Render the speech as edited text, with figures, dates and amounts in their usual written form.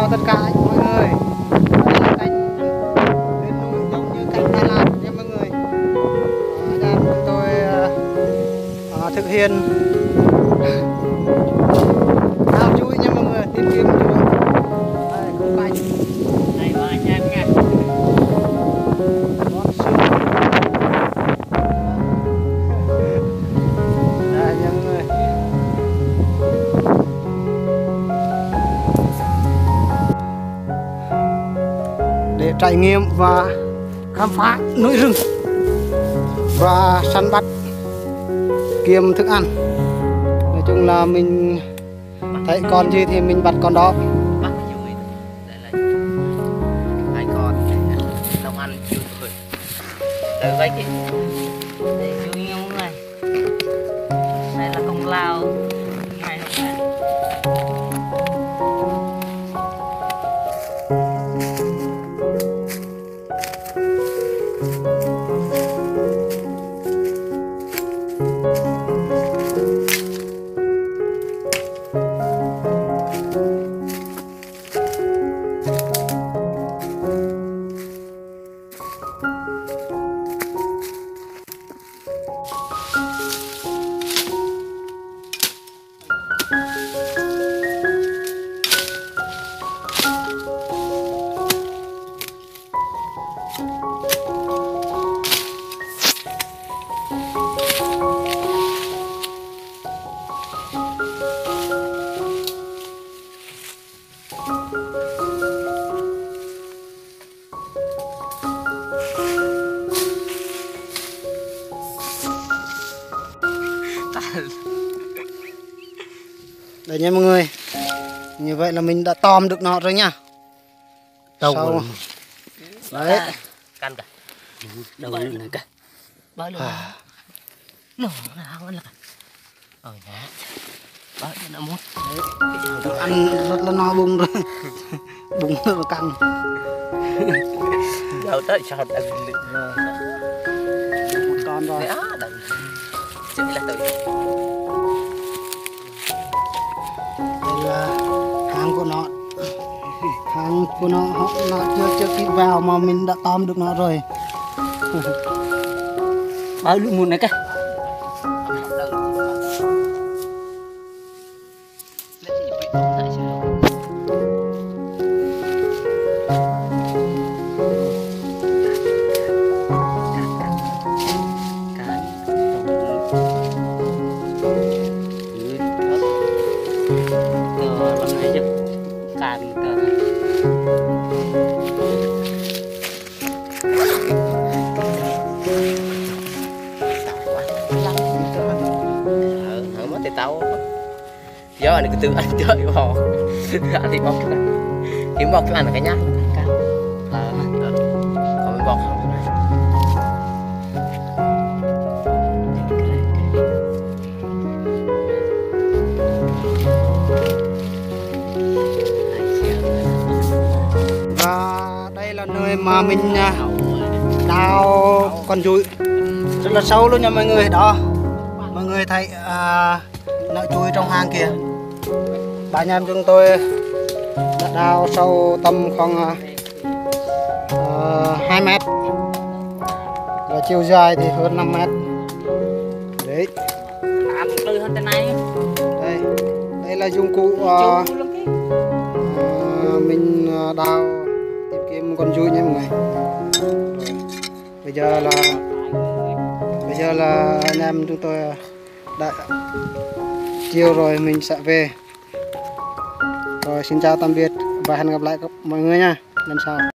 chào tất cả mọi người. Đây là cánh lên núi giống như cánh Đà Lạt nha mọi người. Anh em chúng tôi thực hiện ao chui nha mọi người, tìm kiếm chui. Đây khung cảnh. Đây mà anh em nha. Đây nha mọi người. Để trải nghiệm và khám phá núi rừng và săn bắt kiếm thức ăn. Nói chung là mình thấy con gì thì mình bắt con đó. Bắt chui. Đây là hai con đông ăn chui rồi. Từ vậy kì. Đây chui nha mọi người. Đây là công lao ngày hôm nay. Đấy nha mọi người. Như vậy là mình đã tóm được nó rồi nha. Sau... Đấy. Căn cả. Đâu này cả. Bao luôn. Nó là cả. Ôi nhá. Bao nó mút. Đấy. Ăn rất là no bụng rồi. Bụng rất là căng. Đâu tới sao đã được rồi. Một con rồi. Đó, đợi. Chứ là tự. Đây là hang của nó. Hang của nó chưa kịp vào mà mình đã tóm được nó rồi. Bao luôn một này cả. Tao do này cứ tự ăn chơi bò ăn thì bóc cái kiếm bóc cái ăn là cái nhát cao còn mình bóc không này và đây là nơi mà mình đào con dùi rất là sâu luôn nha mọi người. Đó mọi người thấy nợ chui trong hang kìa. Ba anh em chúng tôi đã đào sâu tầm khoảng 2 mét và chiều dài thì hơn 5 mét. Đấy. hơn thế này. Đây là dụng cụ mình đào tìm kiếm con dùi nha mọi người. Rồi. Bây giờ là anh em chúng tôi đã chiều rồi, mình sẽ về. Rồi xin chào tạm biệt và hẹn gặp lại các mọi người nha lần sau.